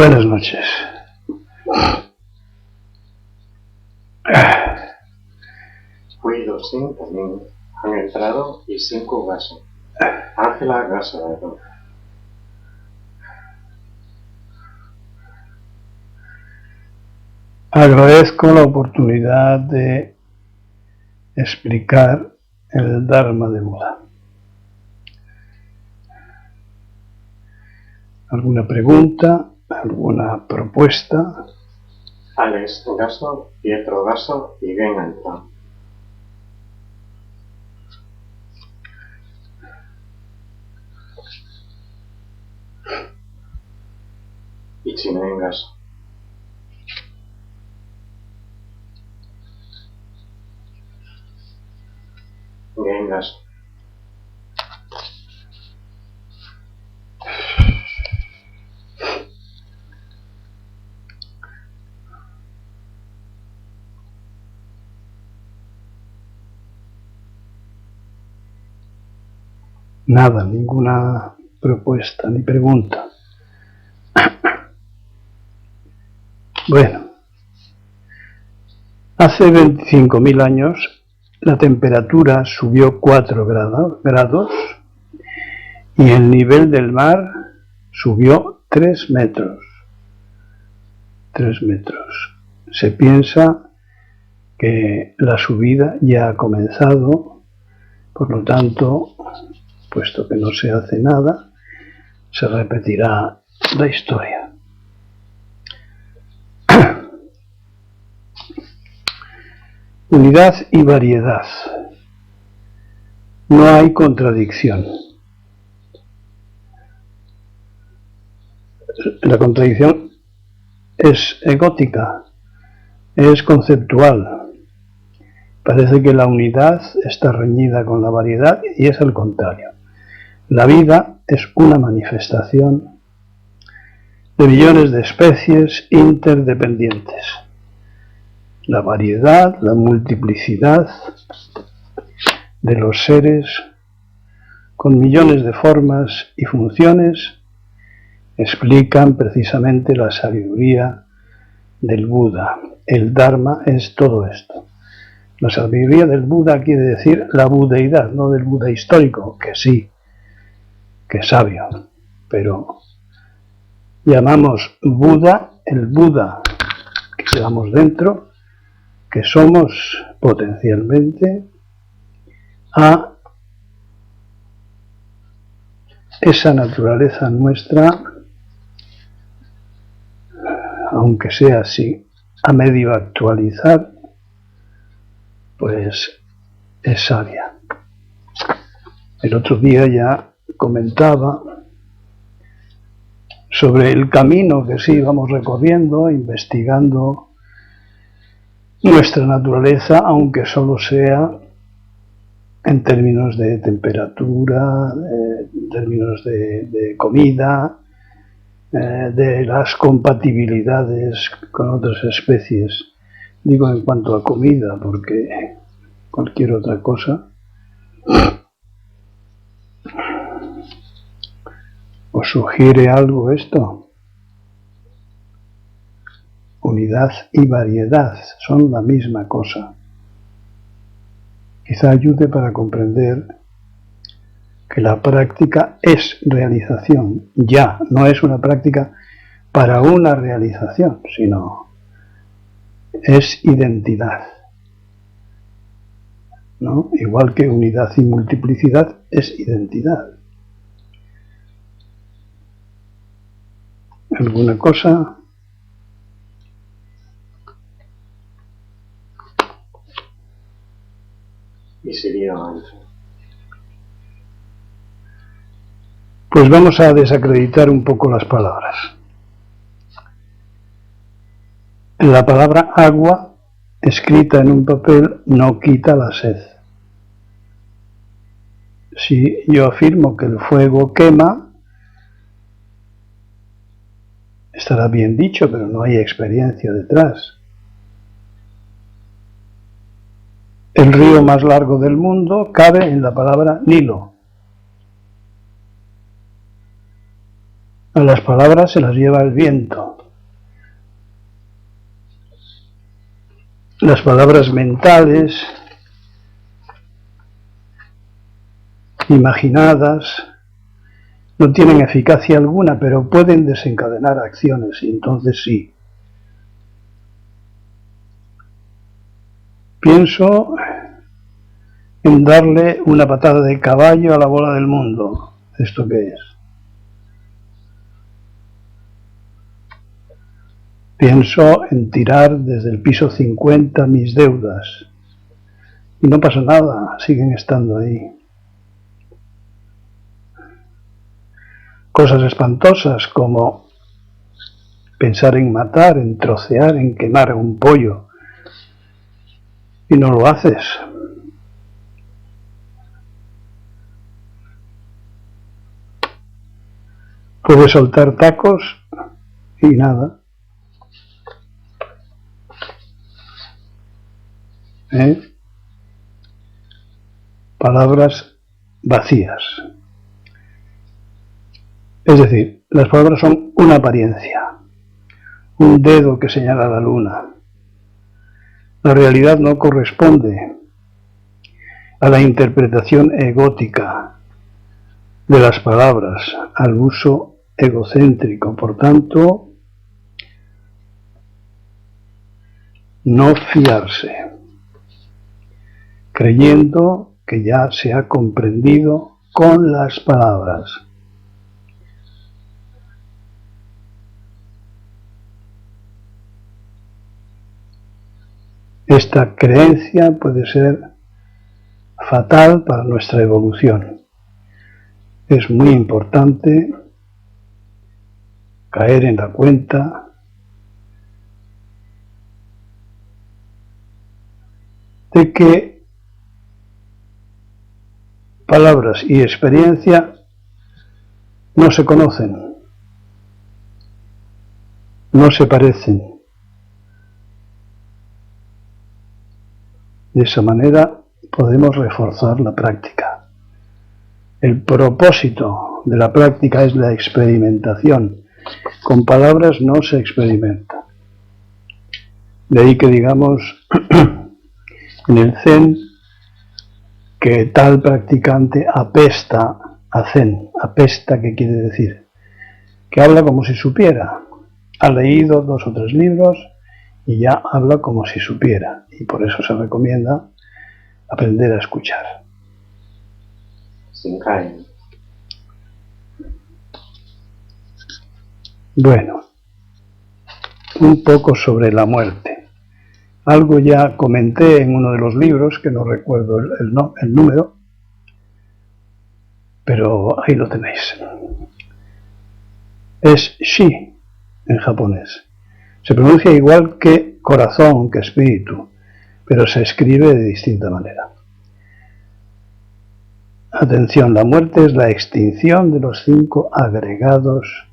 Buenas noches. Guido Sin también han entrado y 5 Gaso. Ángela Gasa de todo. Agradezco la oportunidad de explicar el Dharma de Buda. ¿Alguna pregunta? ¿Alguna propuesta? Alex Gaso, Pietro Gaso y Gen han entrado. Y Chinen Gaso. Gen Gaso. Nada, ninguna propuesta ni pregunta. Bueno, hace 25.000 años la temperatura subió 4 grados y el nivel del mar subió 3 metros. 3 metros. Se piensa que la subida ya ha comenzado, por lo tanto, puesto que no se hace nada, se repetirá la historia. Unidad y variedad. No hay contradicción. La contradicción es egótica, es conceptual. Parece que la unidad está reñida con la variedad y es al contrario. La vida es una manifestación de millones de especies interdependientes. La variedad, la multiplicidad de los seres con millones de formas y funciones explican precisamente la sabiduría del Buda. El Dharma es todo esto. La sabiduría del Buda quiere decir la budeidad, no del Buda histórico, que sí, que es sabio, pero llamamos Buda el Buda que llevamos dentro, que somos potencialmente a esa naturaleza nuestra, aunque sea así, a medio actualizar, pues es sabia. El otro día ya comentaba sobre el camino que sí vamos recorriendo, investigando nuestra naturaleza, aunque solo sea en términos de temperatura, en términos de comida, de las compatibilidades con otras especies. Digo en cuanto a comida, porque cualquier otra cosa. ¿Os sugiere algo esto? Unidad y variedad son la misma cosa. Quizá ayude para comprender que la práctica es realización, ya, no es una práctica para una realización, sino es identidad, ¿no? Igual que unidad y multiplicidad es identidad. ¿Alguna cosa? Y sería Ángel. Pues vamos a desacreditar un poco las palabras. La palabra agua, escrita en un papel, no quita la sed. Si yo afirmo que el fuego quema, estará bien dicho, pero no hay experiencia detrás. El río más largo del mundo cabe en la palabra Nilo. A las palabras se las lleva el viento. Las palabras mentales, imaginadas, no tienen eficacia alguna, pero pueden desencadenar acciones, y entonces sí. Pienso en darle una patada de caballo a la bola del mundo. ¿Esto qué es? Pienso en tirar desde el piso 50 mis deudas. Y no pasa nada, siguen estando ahí. Cosas espantosas como pensar en matar, en trocear, en quemar un pollo. Y no lo haces. Puedes soltar tacos y nada. Palabras vacías. Es decir, las palabras son una apariencia, un dedo que señala la luna. La realidad no corresponde a la interpretación egótica de las palabras, al uso egocéntrico. Por tanto, no fiarse, creyendo que ya se ha comprendido con las palabras. Esta creencia puede ser fatal para nuestra evolución. Es muy importante caer en la cuenta de que palabras y experiencia no se conocen, no se parecen. De esa manera podemos reforzar la práctica. El propósito de la práctica es la experimentación. Con palabras no se experimenta. De ahí que digamos en el Zen que tal practicante apesta a Zen. Apesta, ¿qué quiere decir? Que habla como si supiera. Ha leído 2 o 3 libros y ya habla como si supiera. Y por eso se recomienda aprender a escuchar. Sin caer. Bueno, un poco sobre la muerte. Algo ya comenté en uno de los libros, que no recuerdo el número, pero ahí lo tenéis. Es shi en japonés. Se pronuncia igual que corazón, que espíritu, pero se escribe de distinta manera. Atención, la muerte es la extinción de los 5 agregados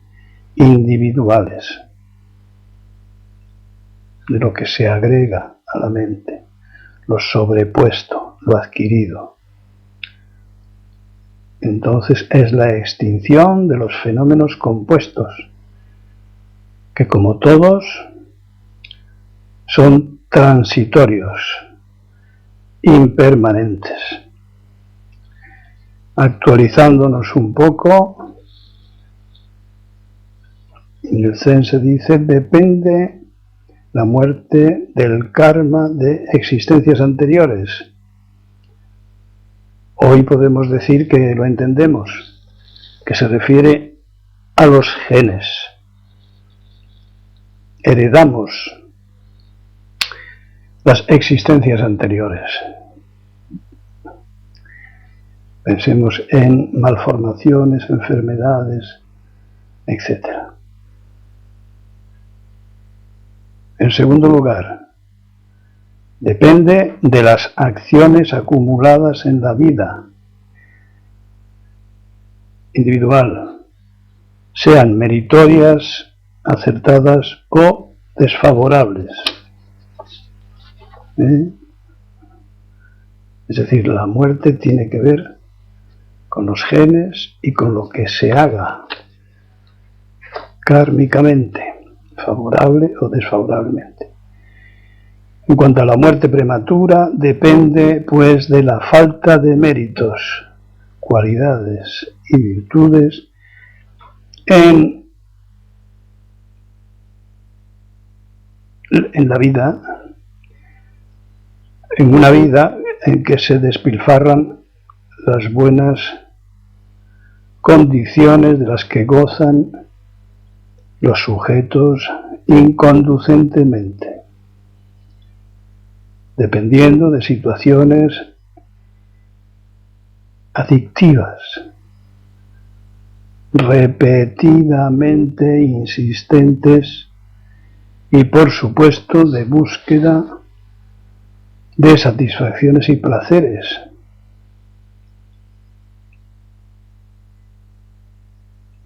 individuales, de lo que se agrega a la mente, lo sobrepuesto, lo adquirido. Entonces es la extinción de los fenómenos compuestos, que como todos son transitorios, impermanentes. Actualizándonos un poco, en el Zen se dice, depende la muerte del karma de existencias anteriores. Hoy podemos decir que lo entendemos, que se refiere a los genes. Heredamos las existencias anteriores. Pensemos en malformaciones, enfermedades, etc. En segundo lugar, depende de las acciones acumuladas en la vida individual, sean meritorias, acertadas o desfavorables. Es decir, la muerte tiene que ver con los genes y con lo que se haga kármicamente, favorable o desfavorablemente. En cuanto a la muerte prematura, depende pues de la falta de méritos, cualidades y virtudes en la vida, en una vida en que se despilfarran las buenas condiciones de las que gozan los sujetos inconducentemente, dependiendo de situaciones adictivas, repetidamente insistentes y, por supuesto, de búsqueda de satisfacciones y placeres,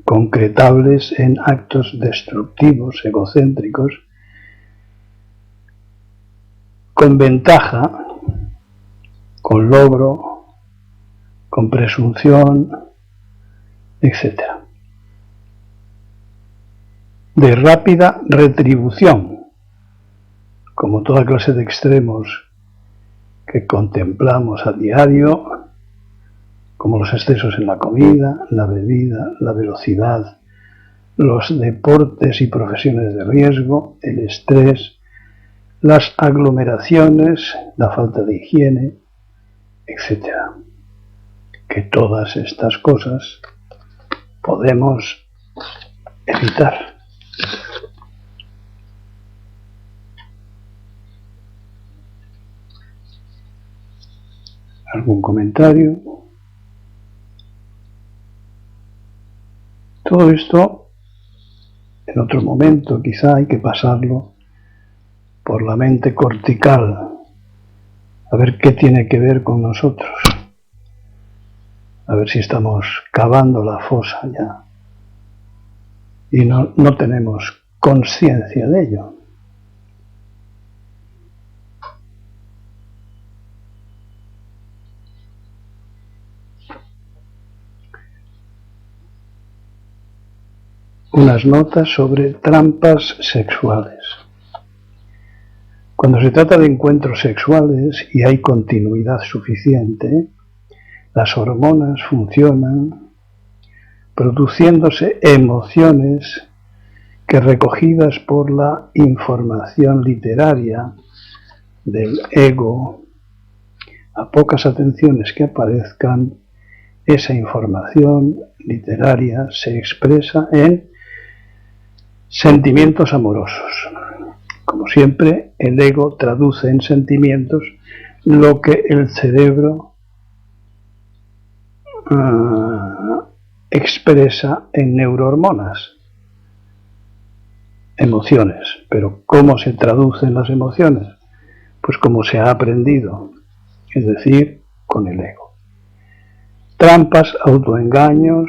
concretables en actos destructivos, egocéntricos, con ventaja, con logro, con presunción, etc. De rápida retribución, como toda clase de extremos que contemplamos a diario, como los excesos en la comida, la bebida, la velocidad, los deportes y profesiones de riesgo, el estrés, las aglomeraciones, la falta de higiene, etc. Que todas estas cosas podemos evitar. ¿Algún comentario? Todo esto, en otro momento quizá hay que pasarlo por la mente cortical, a ver qué tiene que ver con nosotros, a ver si estamos cavando la fosa ya y no tenemos conciencia de ello. Unas notas sobre trampas sexuales. Cuando se trata de encuentros sexuales y hay continuidad suficiente, las hormonas funcionan produciéndose emociones que, recogidas por la información literaria del ego, a pocas atenciones que aparezcan, esa información literaria se expresa en sentimientos amorosos. Como siempre, el ego traduce en sentimientos lo que el cerebro expresa en neurohormonas, emociones. Pero ¿cómo se traducen las emociones? Pues como se ha aprendido, es decir, con el ego. Trampas, autoengaños,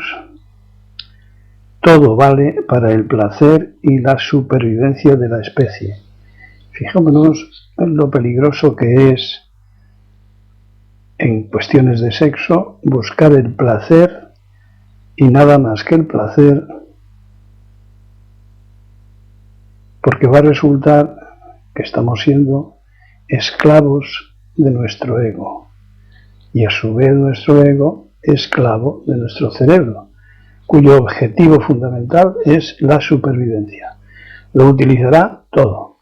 todo vale para el placer y la supervivencia de la especie. Fijémonos en lo peligroso que es, en cuestiones de sexo, buscar el placer y nada más que el placer, porque va a resultar que estamos siendo esclavos de nuestro ego y a su vez nuestro ego esclavo de nuestro cerebro, cuyo objetivo fundamental es la supervivencia. Lo utilizará todo.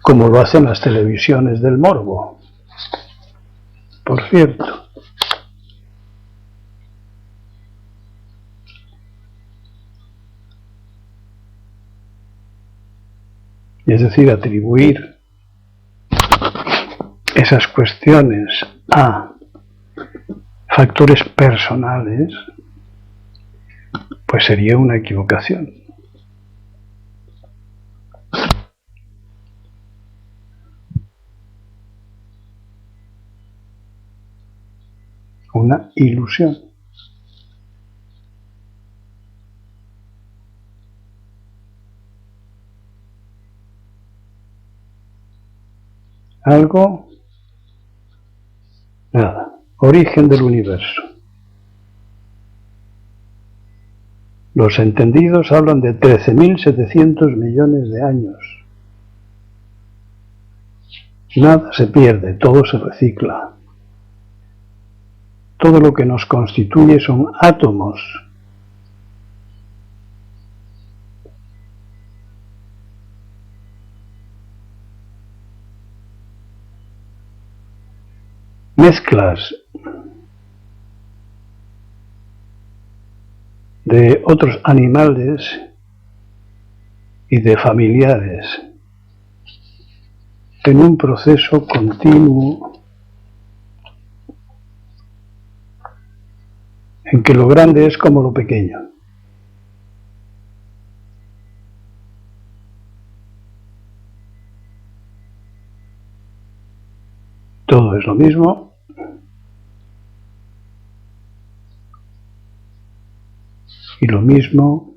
Como lo hacen las televisiones del morbo, por cierto. Es decir, atribuir esas cuestiones a factores personales, pues sería una equivocación. Una ilusión. ¿Algo? Nada. Origen del universo. Los entendidos hablan de 13.700 millones de años. Nada se pierde, todo se recicla. Todo lo que nos constituye son átomos. Mezclas de otros animales y de familiares en un proceso continuo en que lo grande es como lo pequeño. Todo es lo mismo. Y lo mismo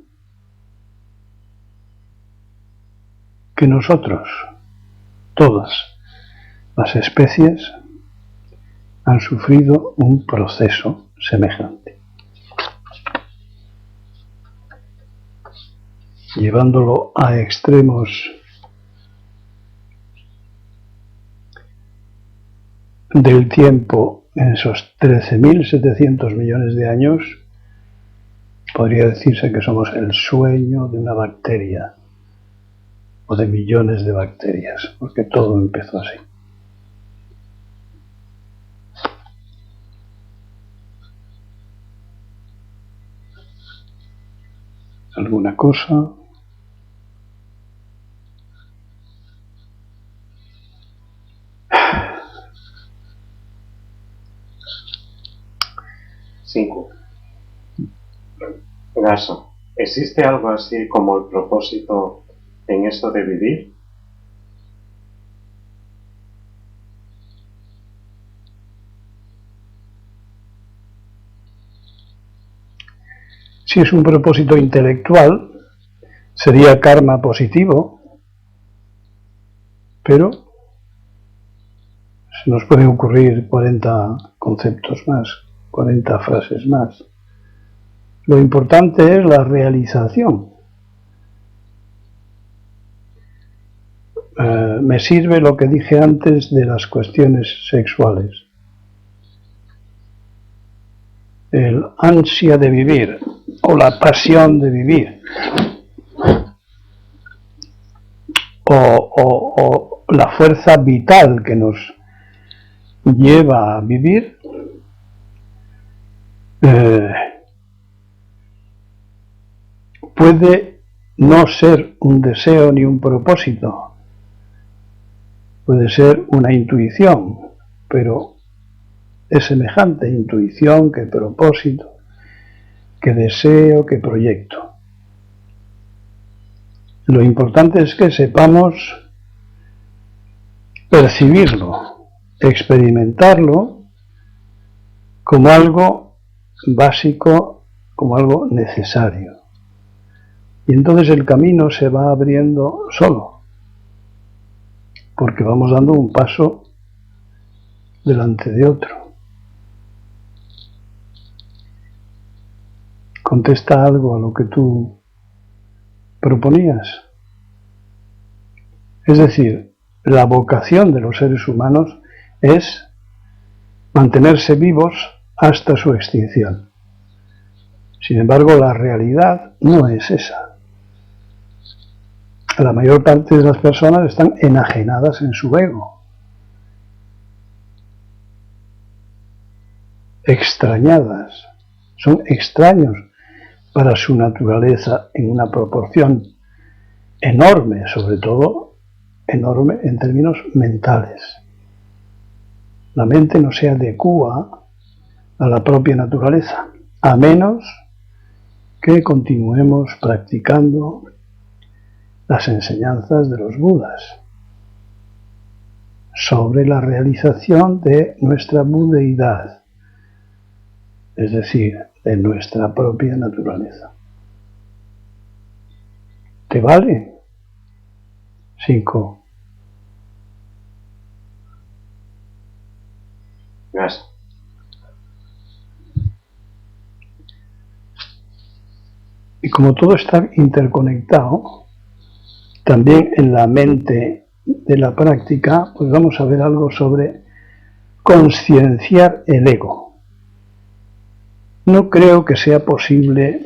que nosotros. Todas las especies han sufrido un proceso semejante. Llevándolo a extremos del tiempo en esos 13.700 millones de años, podría decirse que somos el sueño de una bacteria o de millones de bacterias, porque todo empezó así. ¿Alguna cosa? Cinco. Gaso, ¿existe algo así como el propósito en esto de vivir? Si es un propósito intelectual, sería karma positivo, pero se nos pueden ocurrir 40 conceptos más, 40 frases más. Lo importante es la realización. Me sirve lo que dije antes de las cuestiones sexuales. El ansia de vivir o la pasión de vivir o la fuerza vital que nos lleva a vivir puede no ser un deseo ni un propósito, puede ser una intuición, pero es semejante intuición que propósito, que deseo, que proyecto. Lo importante es que sepamos percibirlo, experimentarlo como algo básico, como algo necesario. Y entonces el camino se va abriendo solo, porque vamos dando un paso delante de otro. Contesta algo a lo que tú proponías. Es decir, la vocación de los seres humanos es mantenerse vivos hasta su extinción. Sin embargo, la realidad no es esa. La mayor parte de las personas están enajenadas en su ego, extrañadas, son extraños para su naturaleza en una proporción enorme, sobre todo enorme en términos mentales. La mente no se adecúa a la propia naturaleza, a menos que continuemos practicando las enseñanzas de los Budas sobre la realización de nuestra budeidad, es decir, de nuestra propia naturaleza. ¿Te vale? 5. Gaso. Y como todo está interconectado, también en la mente de la práctica, pues vamos a ver algo sobre conscienciar el ego. No creo que sea posible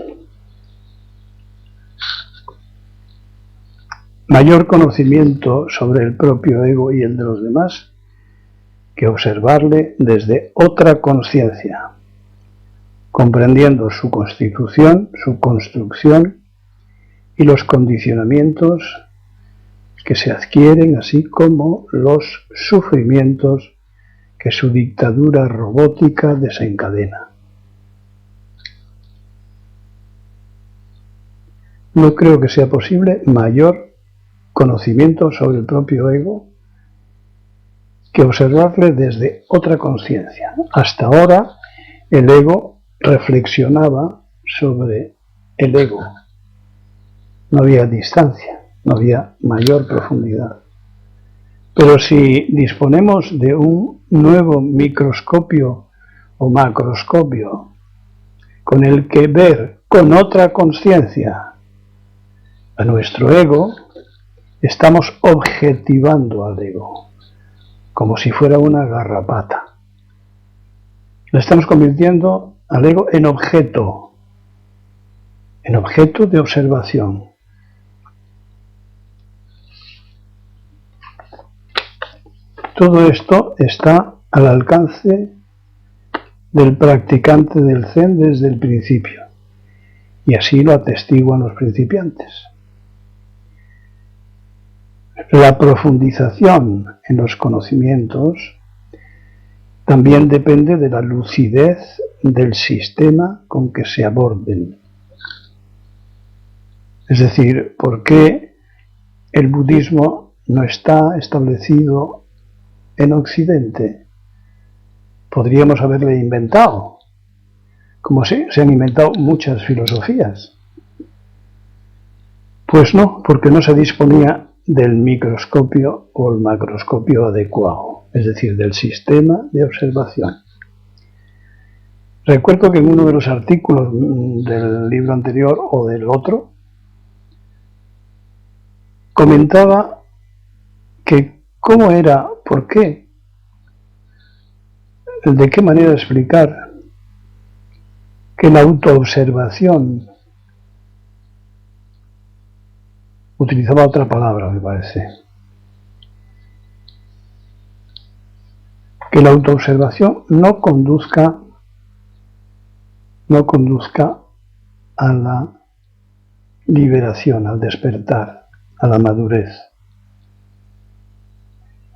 mayor conocimiento sobre el propio ego y el de los demás que observarle desde otra conciencia, comprendiendo su constitución, su construcción y los condicionamientos que se adquieren, así como los sufrimientos que su dictadura robótica desencadena. No creo que sea posible mayor conocimiento sobre el propio ego que observarle desde otra conciencia. Hasta ahora el ego reflexionaba sobre el ego. No había distancia, no había mayor profundidad. Pero si disponemos de un nuevo microscopio o macroscopio con el que ver con otra conciencia a nuestro ego, estamos objetivando al ego, como si fuera una garrapata. Le estamos convirtiendo al ego en objeto de observación. Todo esto está al alcance del practicante del Zen desde el principio, y así lo atestiguan los principiantes. La profundización en los conocimientos también depende de la lucidez del sistema con que se aborden. Es decir, ¿por qué el budismo no está establecido en Occidente? Podríamos haberle inventado, como se han inventado muchas filosofías. Pues no, porque no se disponía del microscopio o el macroscopio adecuado, es decir, del sistema de observación. Recuerdo que en uno de los artículos del libro anterior o del otro, comentaba que cómo era, por qué, de qué manera explicar que la autoobservación, utilizaba otra palabra, me parece, que la autoobservación no conduzca a la liberación, al despertar, a la madurez.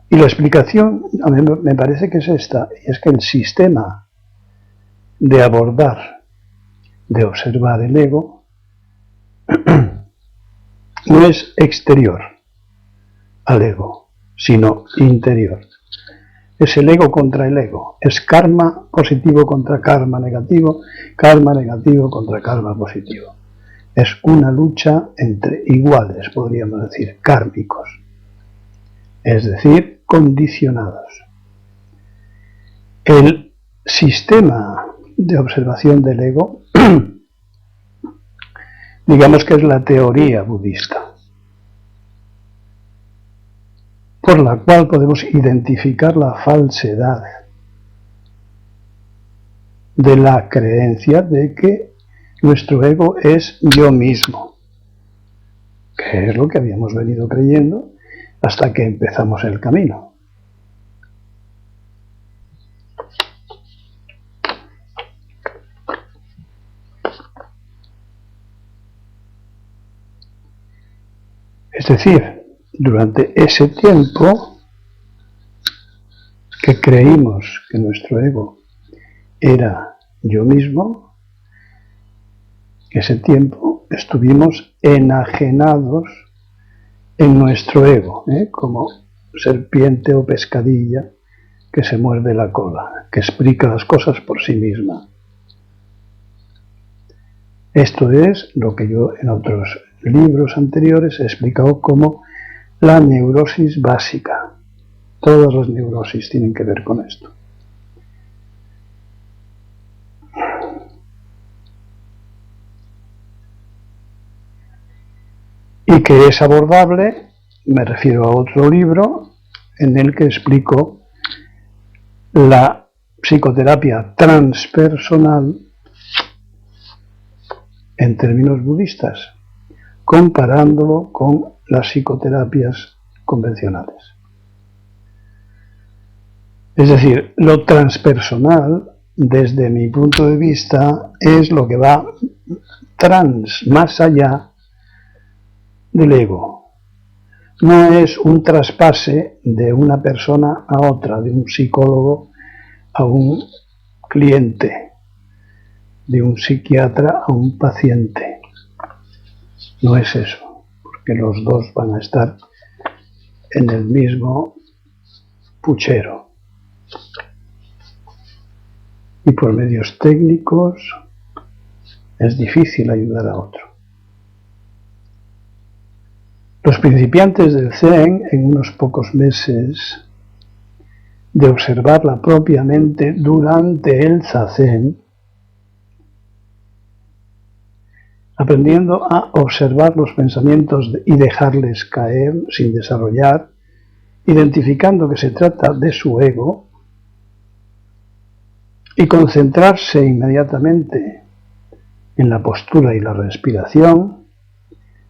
Y la explicación a mí me parece que es esta, y es que el sistema de abordar, de observar el ego, no es exterior al ego, sino interior. Es el ego contra el ego, es karma positivo contra karma negativo contra karma positivo. Es una lucha entre iguales, podríamos decir, kármicos, es decir, condicionados. El sistema de observación del ego, digamos que es la teoría budista, por la cual podemos identificar la falsedad de la creencia de que nuestro ego es yo mismo, que es lo que habíamos venido creyendo hasta que empezamos el camino. Es decir, durante ese tiempo que creímos que nuestro ego era yo mismo, ese tiempo estuvimos enajenados en nuestro ego, como serpiente o pescadilla que se muerde la cola, que explica las cosas por sí misma. Esto es lo que yo en otros libros anteriores he explicado como la neurosis básica. Todas las neurosis tienen que ver con esto. y que es abordable, me refiero a otro libro en el que explico la psicoterapia transpersonal en términos budistas, comparándolo con las psicoterapias convencionales. Es decir, lo transpersonal, desde mi punto de vista, es lo que va más allá del ego. No es un traspase de una persona a otra, de un psicólogo a un cliente, de un psiquiatra a un paciente. No es eso, porque los dos van a estar en el mismo puchero. Y por medios técnicos es difícil ayudar a otro. Los principiantes del Zen, en unos pocos meses de observarla propiamente durante el Zazen, aprendiendo a observar los pensamientos y dejarles caer sin desarrollar, identificando que se trata de su ego, y concentrarse inmediatamente en la postura y la respiración,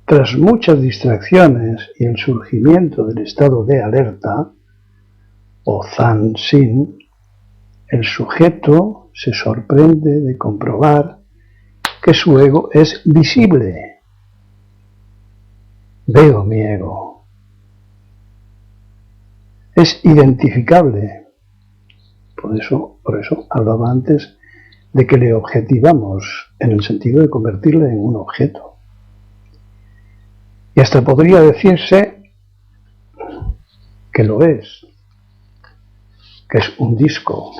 tras muchas distracciones y el surgimiento del estado de alerta, o Zanshin, el sujeto se sorprende de comprobar que su ego es visible. Veo mi ego. Es identificable. Por eso hablaba antes de que le objetivamos, en el sentido de convertirle en un objeto. Y hasta podría decirse que lo es, que es un disco,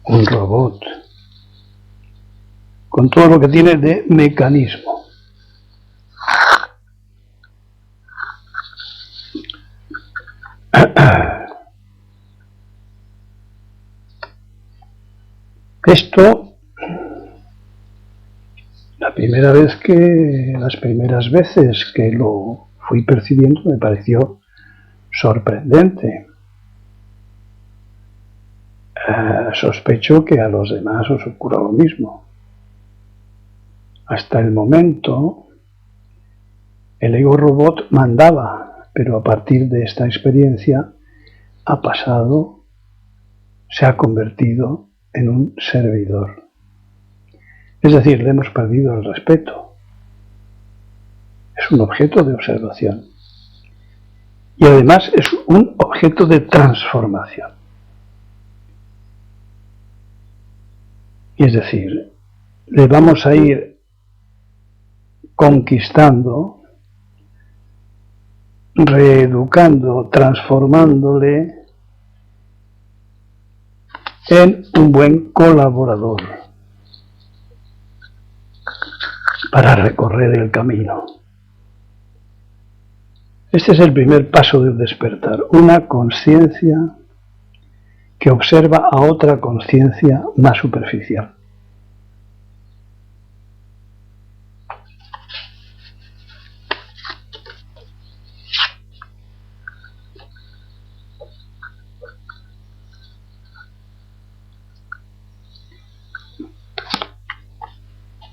un robot, con todo lo que tiene de mecanismo. Esto, las primeras veces que lo fui percibiendo me pareció sorprendente. Sospecho que a los demás os ocurra lo mismo. Hasta el momento, el ego robot mandaba, pero a partir de esta experiencia se ha convertido en un servidor. Es decir, le hemos perdido el respeto. Es un objeto de observación. Y además es un objeto de transformación. Y es decir, le vamos a ir conquistando, reeducando, transformándole en un buen colaborador para recorrer el camino. Este es el primer paso del despertar, una conciencia que observa a otra conciencia más superficial.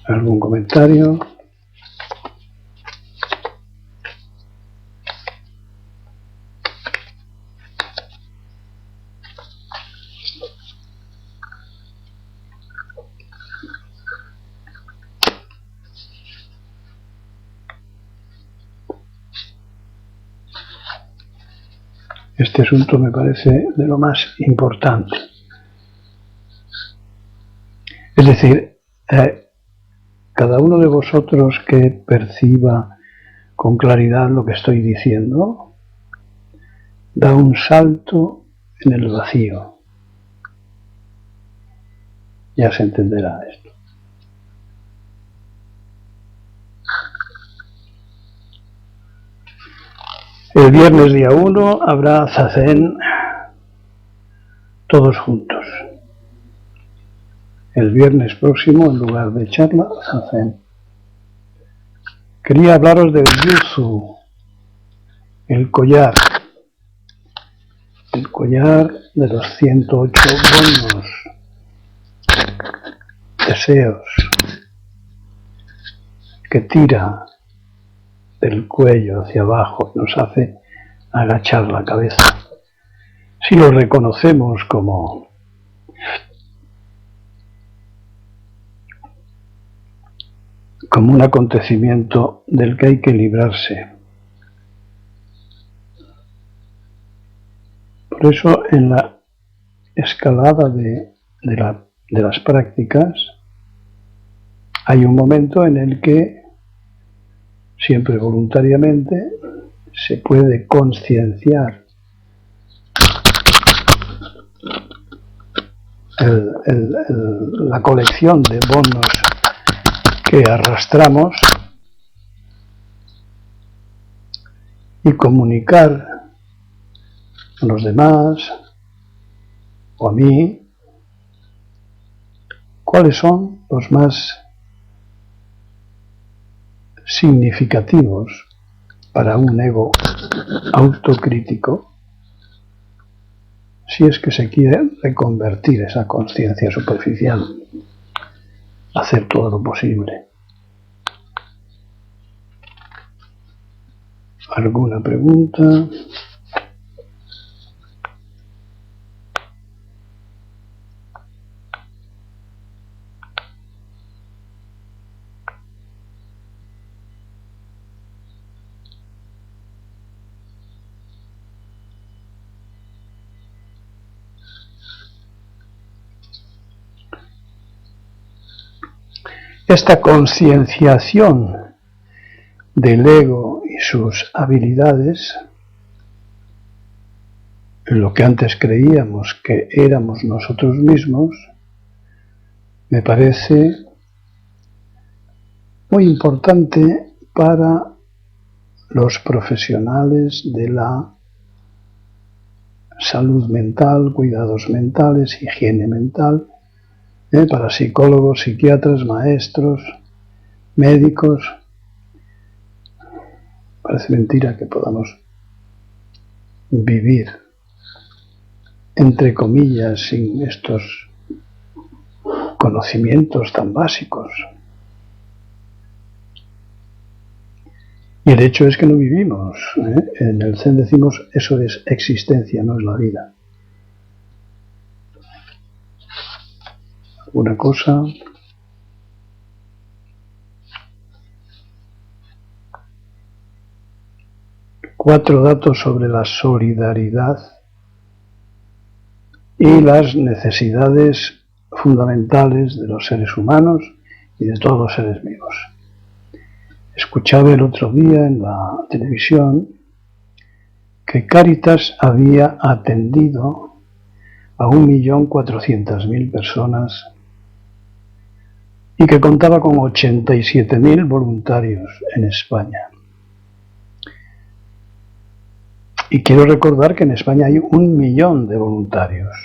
¿Algún comentario? Este asunto me parece de lo más importante. Es decir, cada uno de vosotros que perciba con claridad lo que estoy diciendo, da un salto en el vacío. Ya se entenderá esto. El viernes día 1 habrá Zazen todos juntos. El viernes próximo, en lugar de charla, Zazen. Quería hablaros del yuzu, el collar de los 108 bonos, deseos, que tira del cuello hacia abajo y nos hace agachar la cabeza. Si lo reconocemos como un acontecimiento del que hay que librarse. Por eso, en la escalada de las prácticas, hay un momento en el que, siempre voluntariamente, se puede concienciar la colección de bonos que arrastramos y comunicar a los demás o a mí cuáles son los más significativos para un ego autocrítico, si es que se quiere reconvertir esa conciencia superficial, hacer todo lo posible. ¿Alguna pregunta? Esta concienciación del ego y sus habilidades, lo que antes creíamos que éramos nosotros mismos, me parece muy importante para los profesionales de la salud mental, cuidados mentales, higiene mental, para psicólogos, psiquiatras, maestros, médicos. Parece mentira que podamos vivir, entre comillas, sin estos conocimientos tan básicos. Y el hecho es que no vivimos. En el Zen decimos, eso es existencia, no es la vida. ¿Alguna cosa? Cuatro datos sobre la solidaridad y las necesidades fundamentales de los seres humanos y de todos los seres vivos. Escuchaba el otro día en la televisión que Cáritas había atendido a 1.400.000 personas y que contaba con 87.000 voluntarios en España. Y quiero recordar que en España hay 1 millón de voluntarios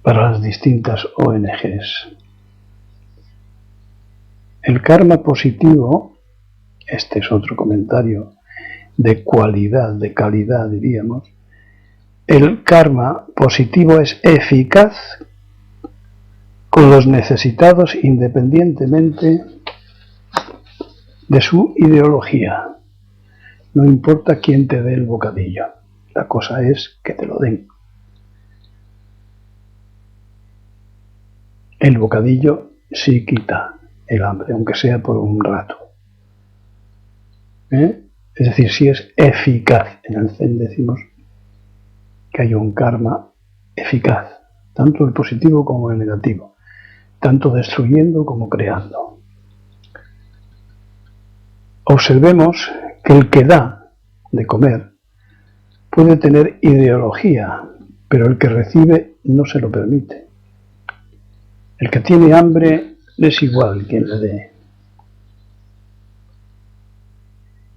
para las distintas ONGs. El karma positivo, este es otro comentario de cualidad, de calidad diríamos, el karma positivo es eficaz con los necesitados independientemente de su ideología. No importa quién te dé el bocadillo, la cosa es que te lo den. El bocadillo sí quita el hambre, aunque sea por un rato. Es decir, si es eficaz. En el Zen decimos que hay un karma eficaz, tanto el positivo como el negativo, tanto destruyendo como creando. Observemos que el que da de comer puede tener ideología, pero el que recibe no se lo permite. El que tiene hambre es igual quien le dé.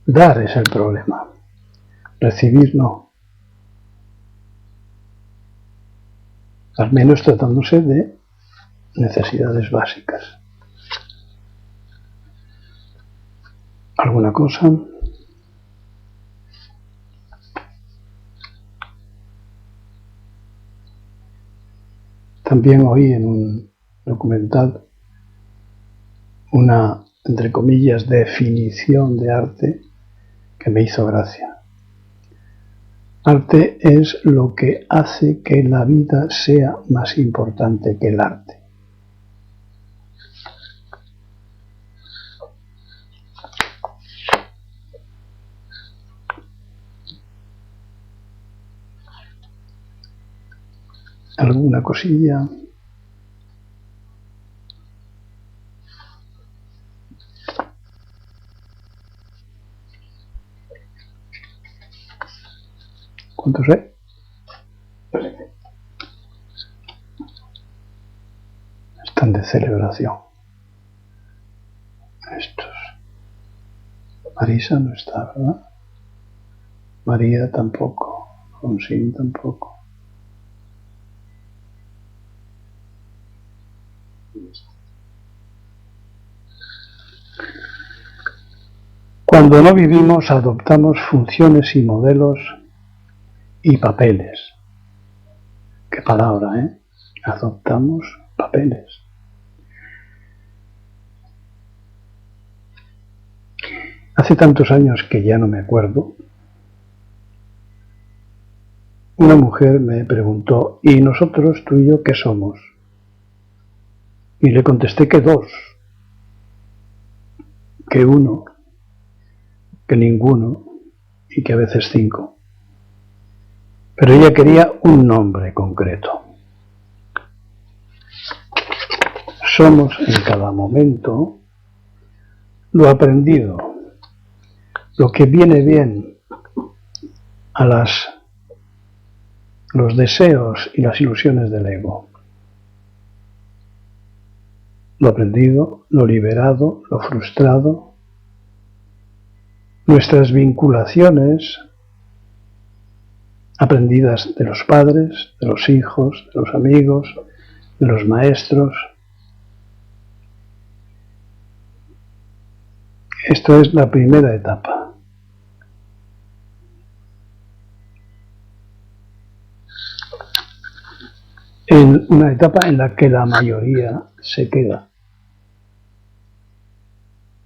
Dar es el problema, recibir no. Al menos tratándose de necesidades básicas. ¿Alguna cosa? También oí en un documental una, entre comillas, definición de arte que me hizo gracia. Arte es lo que hace que la vida sea más importante que el arte. ¿Alguna cosilla? ¿Cuántos hay? 13. Están de celebración. Estos. Marisa no está, ¿verdad? María tampoco. Jonsín tampoco. Cuando no vivimos, adoptamos funciones y modelos y papeles. Qué palabra, ¿eh? Adoptamos papeles. Hace tantos años que ya no me acuerdo, una mujer me preguntó, ¿y nosotros, tú y yo, qué somos? Y le contesté que dos, que uno, que ninguno y que a veces 5. Pero ella quería un nombre concreto. Somos en cada momento lo aprendido, lo que viene bien a los deseos y las ilusiones del ego. Lo aprendido, lo liberado, lo frustrado, nuestras vinculaciones aprendidas de los padres, de los hijos, de los amigos, de los maestros. Esto es la primera etapa. En una etapa en la que la mayoría se queda.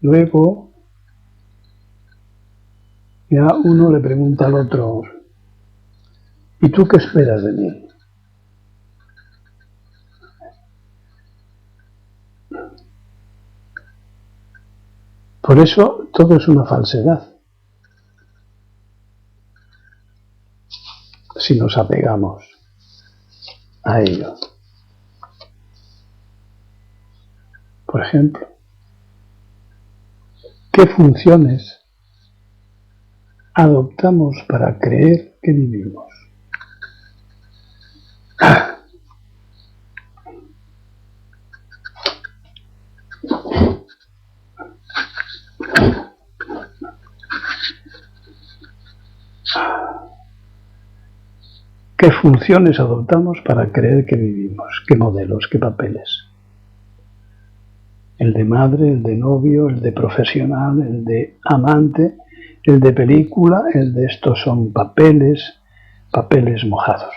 Luego, ya uno le pregunta al otro, ¿y tú qué esperas de mí? Por eso todo es una falsedad. Si nos apegamos a ello. Por ejemplo, ¿qué funciones adoptamos para creer que vivimos? ¿Qué funciones adoptamos para creer que vivimos? ¿Qué modelos? ¿Qué papeles? El de madre, el de novio, el de profesional, el de amante, el de película, el de estos son papeles mojados.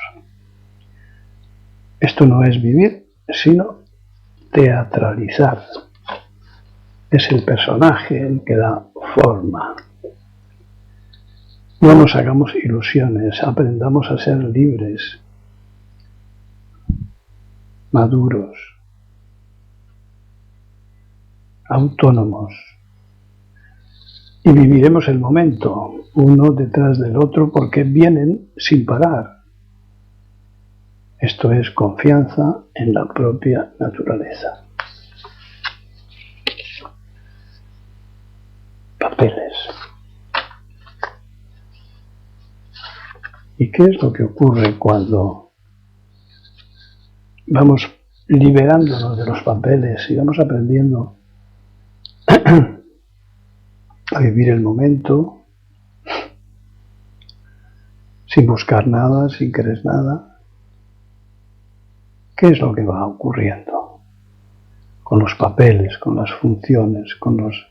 Esto no es vivir, sino teatralizar. Es el personaje el que da forma. No nos hagamos ilusiones, aprendamos a ser libres, maduros, autónomos. Y viviremos el momento, uno detrás del otro, porque vienen sin parar. Esto es confianza en la propia naturaleza. Papeles. ¿Y qué es lo que ocurre cuando vamos liberándonos de los papeles y vamos aprendiendo a vivir el momento sin buscar nada, sin querer nada? ¿Qué es lo que va ocurriendo con los papeles, con las funciones, con los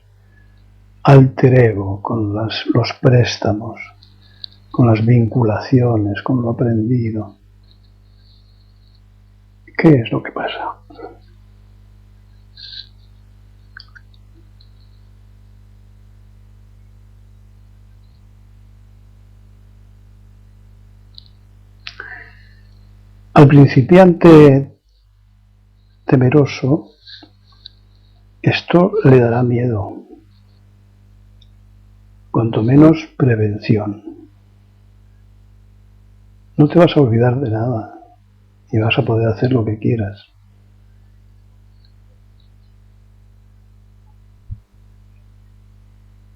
alter ego, con los préstamos, con las vinculaciones, con lo aprendido. ¿Qué es lo que pasa? Al principiante temeroso, esto le dará miedo, cuanto menos prevención. No te vas a olvidar de nada y vas a poder hacer lo que quieras.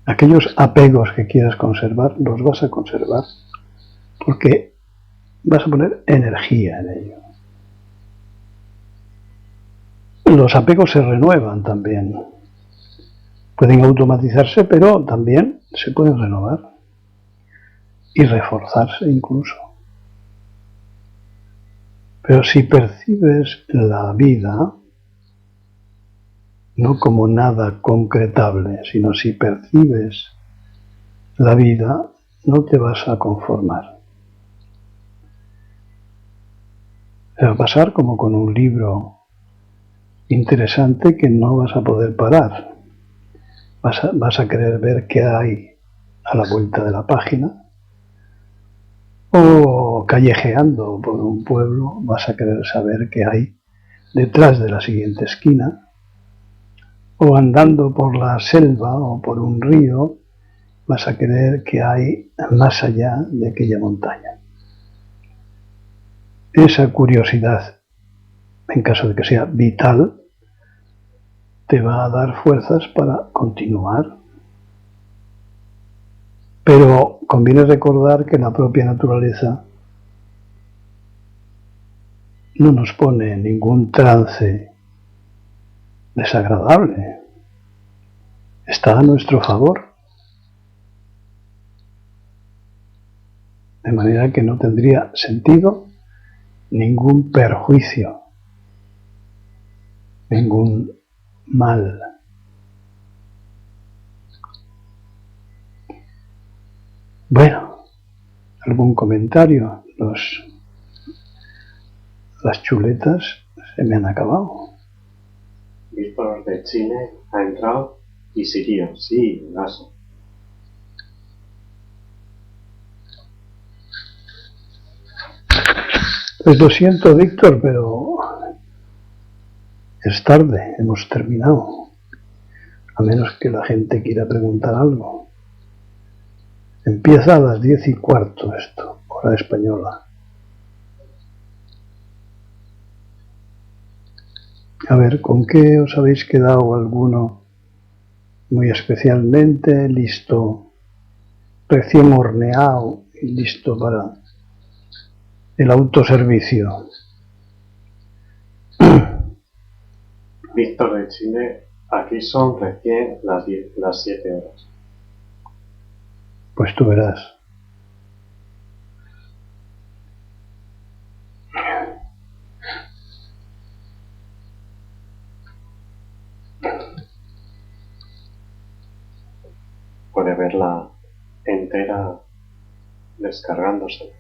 Aquellos apegos que quieras conservar, los vas a conservar porque vas a poner energía en ello. Los apegos se renuevan también. Pueden automatizarse, pero también se pueden renovar y reforzarse incluso. Pero si percibes la vida no como nada concretable, sino si percibes la vida, no te vas a conformar. Te va a pasar como con un libro interesante que no vas a poder parar. Vas a querer ver qué hay a la vuelta de la página, o callejeando por un pueblo vas a querer saber qué hay detrás de la siguiente esquina, o andando por la selva o por un río vas a querer qué hay más allá de aquella montaña. Esa curiosidad, en caso de que sea vital, te va a dar fuerzas para continuar. Pero conviene recordar que la propia naturaleza no nos pone en ningún trance desagradable. Está a nuestro favor. De manera que no tendría sentido ningún perjuicio, ningún mal. Bueno, ¿algún comentario? Las chuletas se me han acabado. Víctor de Chile ha entrado y siguió, sí, vaso. Pues lo siento, Víctor, pero es tarde, hemos terminado. A menos que la gente quiera preguntar algo. Empieza a las 10:15 esto, hora española. A ver, ¿con qué os habéis quedado alguno muy especialmente listo, recién horneado y listo para el autoservicio? Víctor de Chile, aquí son recién las 7 horas. Pues tú verás. Puede verla entera descargándose.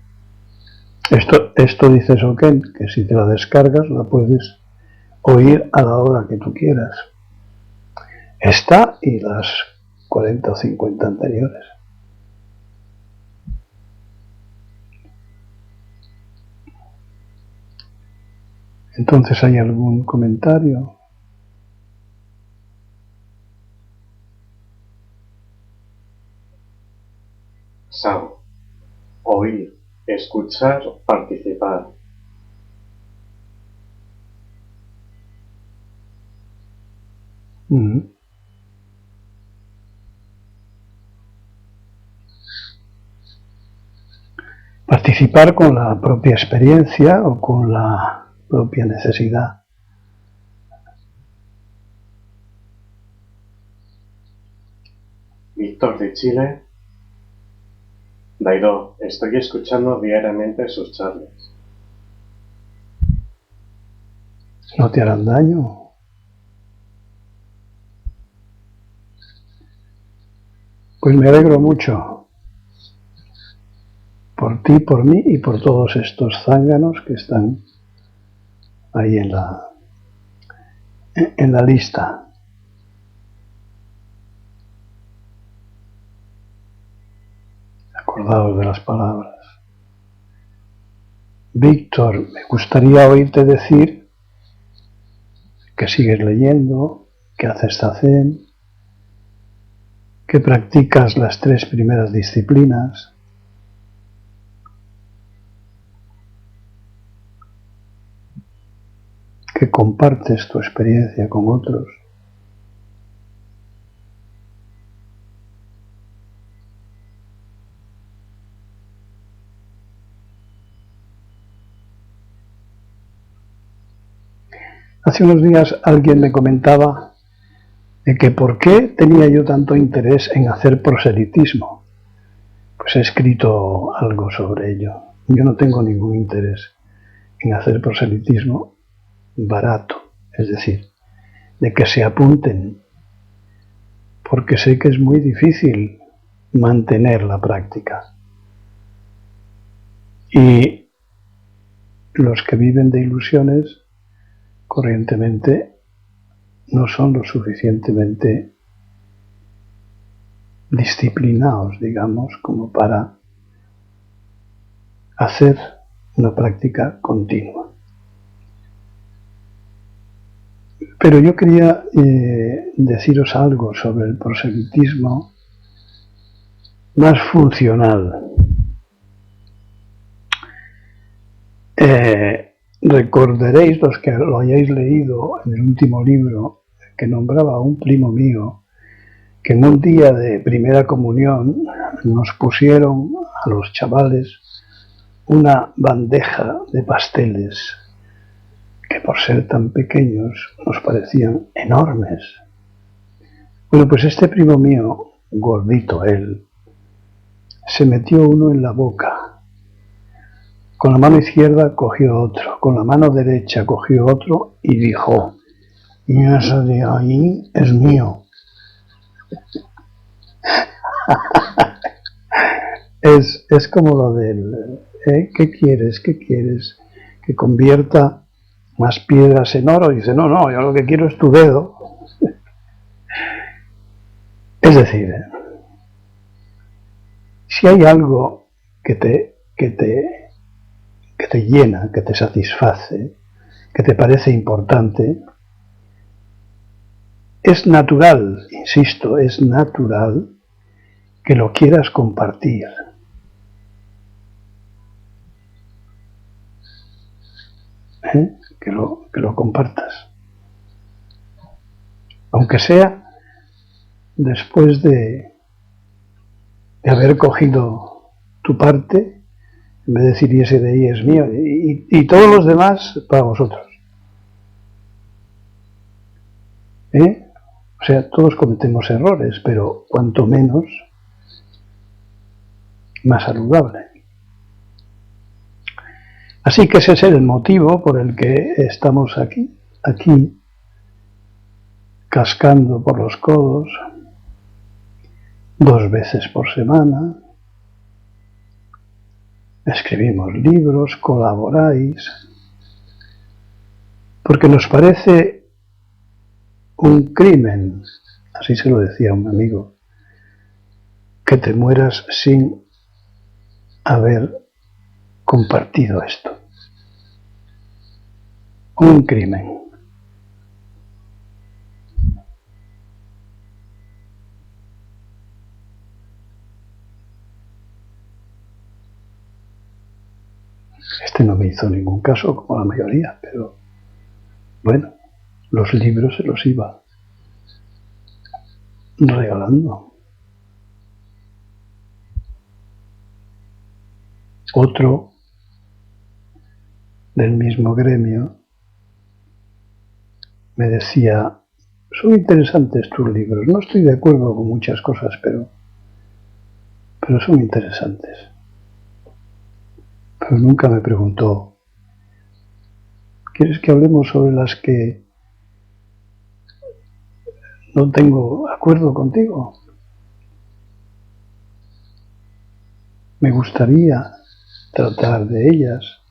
Esto dice Soken, que si te la descargas la puedes oír a la hora que tú quieras. Esta y las 40 o 50 anteriores. Entonces, ¿hay algún comentario? Sam, oír, escuchar, participar. Participar con la propia experiencia o con la propia necesidad. Víctor de Chile, Dairo, estoy escuchando diariamente sus charlas. ¿No te harán daño? Pues me alegro mucho por ti, por mí y por todos estos zánganos que están ahí en la lista. Acordaos de las palabras. Víctor, me gustaría oírte decir que sigues leyendo, que haces zen, que practicas las 3 primeras disciplinas, que compartes tu experiencia con otros. Hace unos días alguien me comentaba de que por qué tenía yo tanto interés en hacer proselitismo. Pues he escrito algo sobre ello. Yo no tengo ningún interés en hacer proselitismo barato, es decir, de que se apunten, porque sé que es muy difícil mantener la práctica. Y los que viven de ilusiones corrientemente no son lo suficientemente disciplinados, digamos, como para hacer una práctica continua. Pero yo quería deciros algo sobre el proselitismo más funcional. Recordaréis, los que lo hayáis leído en el último libro, que nombraba a un primo mío, que en un día de primera comunión nos pusieron a los chavales una bandeja de pasteles que por ser tan pequeños nos parecían enormes. Bueno, pues este primo mío, gordito él, se metió uno en la boca. Con la mano izquierda cogió otro, con la mano derecha cogió otro y dijo: y eso de ahí es mío. Es como lo del ¿qué quieres? Que convierta más piedras en oro. Y dice, no, yo lo que quiero es tu dedo. Es decir, si hay algo que te llena, que te satisface, que te parece importante, es natural, insisto, es natural que lo quieras compartir. Que lo compartas. Aunque sea después de haber cogido tu parte, en vez de decir y ese de ahí es mío, y todos los demás para vosotros. O sea, todos cometemos errores, pero cuanto menos, más saludable. Así que ese es el motivo por el que estamos aquí, cascando por los codos, 2 veces por semana, escribimos libros, colaboráis, porque nos parece un crimen, así se lo decía un amigo, que te mueras sin haber compartido esto. Un crimen. Este no me hizo ningún caso, como la mayoría, pero bueno, los libros se los iba regalando. Otro del mismo gremio me decía, son interesantes tus libros, no estoy de acuerdo con muchas cosas, pero son interesantes. Pero nunca me preguntó, ¿quieres que hablemos sobre las que no tengo acuerdo contigo? me gustaría tratar de ellas.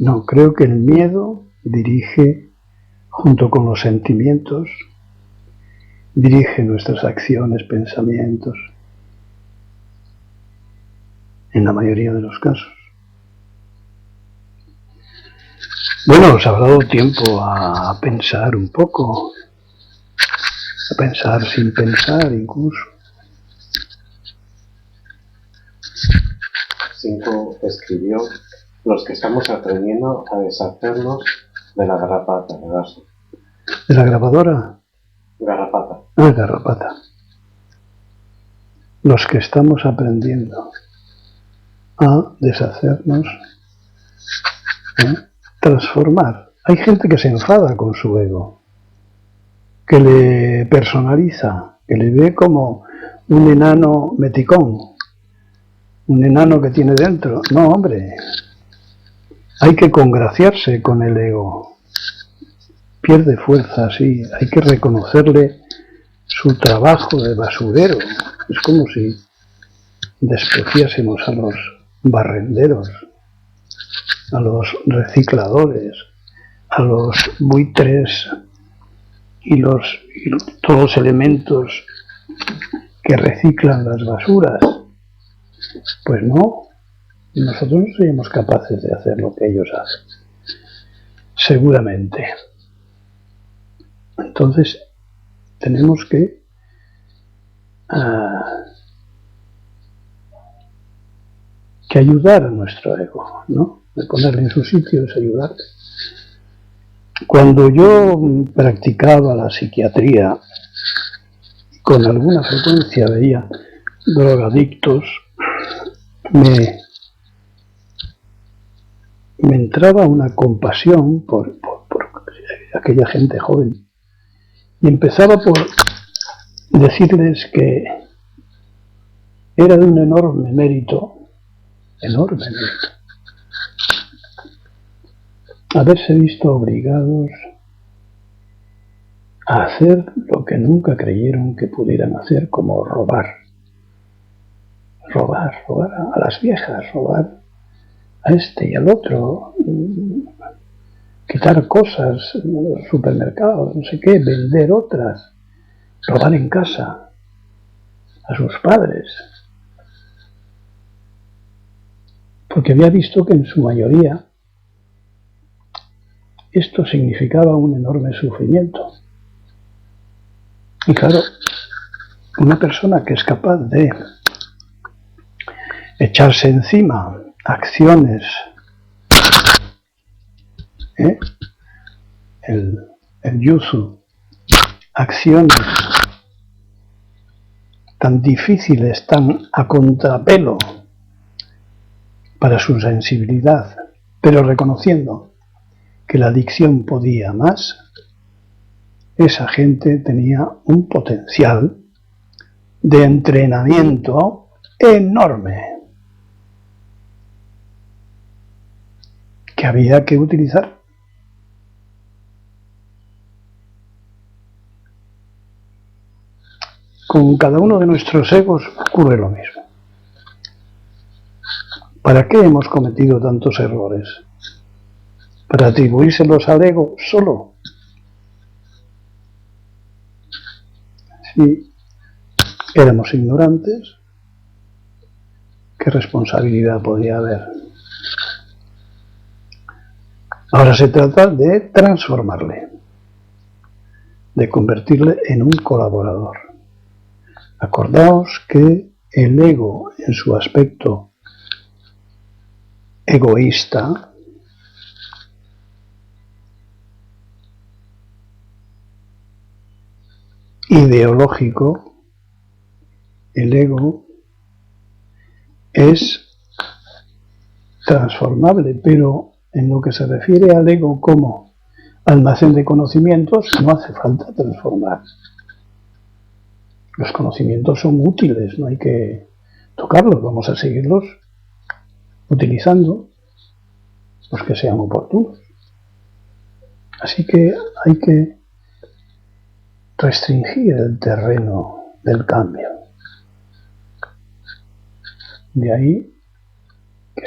No, creo que el miedo dirige, junto con los sentimientos, dirige nuestras acciones, pensamientos, en la mayoría de los casos. Bueno, os habrá dado tiempo a pensar un poco, a pensar sin pensar incluso. 5 escribió: los que estamos aprendiendo a deshacernos de la garrapata, Gaso. ¿De la grabadora? Garrapata. Ah, garrapata. Los que estamos aprendiendo a deshacernos, transformar. Hay gente que se enfada con su ego, que le personaliza, que le ve como un enano meticón, un enano que tiene dentro. No, hombre, hay que congraciarse con el ego. Pierde fuerza, sí, hay que reconocerle su trabajo de basurero. Es como si despreciásemos a los barrenderos, a los recicladores, a los buitres y todos los elementos que reciclan las basuras. Pues no, nosotros no seríamos capaces de hacer lo que ellos hacen, seguramente. Entonces tenemos que ayudar a nuestro ego, ¿no? De ponerle en su sitio es ayudarle. Cuando yo practicaba la psiquiatría, con alguna frecuencia veía drogadictos, me entraba una compasión por aquella gente joven y empezaba por decirles que era de un enorme mérito, haberse visto obligados a hacer lo que nunca creyeron que pudieran hacer, como robar a las viejas, robar a este y al otro, quitar cosas en los supermercados, no sé qué, vender otras, robar en casa a sus padres, porque había visto que en su mayoría esto significaba un enorme sufrimiento. Y claro, una persona que es capaz de echarse encima acciones, el yuzu, acciones tan difíciles, tan a contrapelo para su sensibilidad, pero reconociendo que la adicción podía más, esa gente tenía un potencial de entrenamiento enorme que había que utilizar. Con cada uno de nuestros egos ocurre lo mismo. ¿Para qué hemos cometido tantos errores? ¿Para atribuírselos al ego solo? Si éramos ignorantes, ¿qué responsabilidad podía haber? Ahora se trata de transformarle, de convertirle en un colaborador. Acordaos que el ego, en su aspecto egoísta, ideológico, el ego es transformable, pero en lo que se refiere al ego como almacén de conocimientos, no hace falta transformar. Los conocimientos son útiles, no hay que tocarlos, vamos a seguirlos utilizando los que sean oportunos. Así que hay que restringir el terreno del cambio. De ahí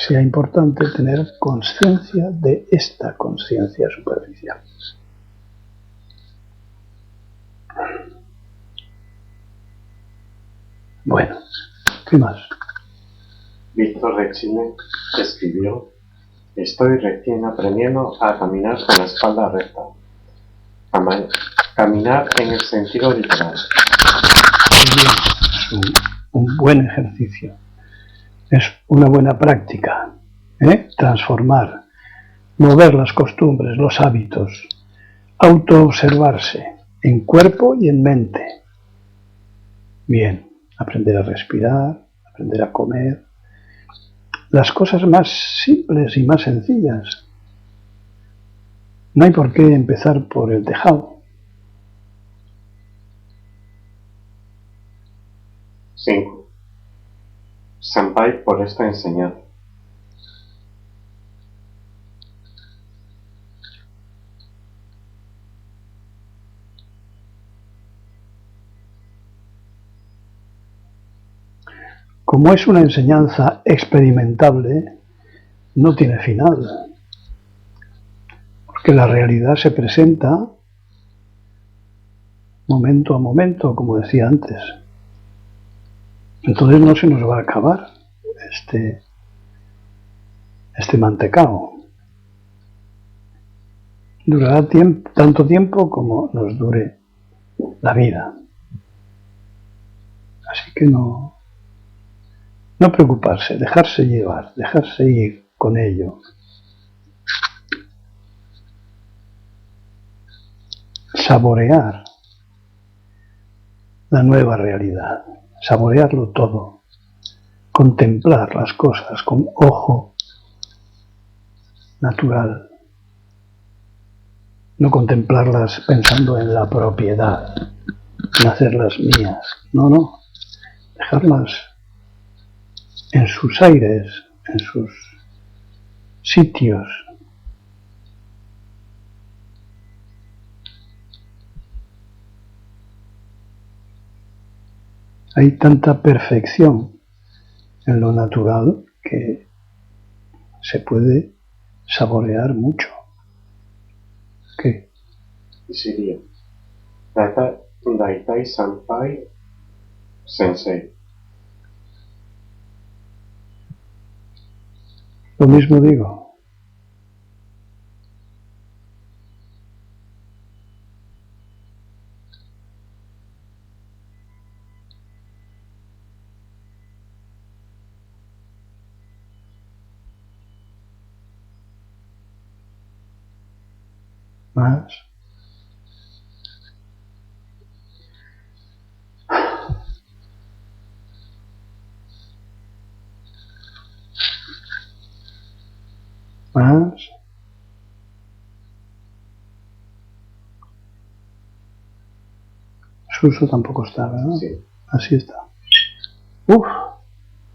sea importante tener conciencia de esta conciencia superficial. Bueno, ¿qué más? Víctor de Chile escribió: estoy recién aprendiendo a caminar con la espalda recta. Caminar en el sentido literal. Es un buen ejercicio. Es una buena práctica. Transformar, mover las costumbres, los hábitos, autoobservarse en cuerpo y en mente. Bien, aprender a respirar, aprender a comer. Las cosas más simples y más sencillas. No hay por qué empezar por el tejado. 5. Sampai por esta enseñanza. Como es una enseñanza experimentable, no tiene final, porque la realidad se presenta momento a momento, como decía antes. Entonces no se nos va a acabar este mantecao. Durará tanto tiempo como nos dure la vida. Así que no preocuparse, dejarse llevar, dejarse ir con ello. Saborear la nueva realidad, saborearlo todo, contemplar las cosas con ojo natural, no contemplarlas pensando en la propiedad, en hacerlas mías, no, dejarlas en sus aires, en sus sitios. Hay tanta perfección en lo natural que se puede saborear mucho. ¿Qué? Y sería Daitai Sampai Sensei. Lo mismo digo. Más. Más. Suso tampoco está, ¿verdad? Sí. Así está. Uf.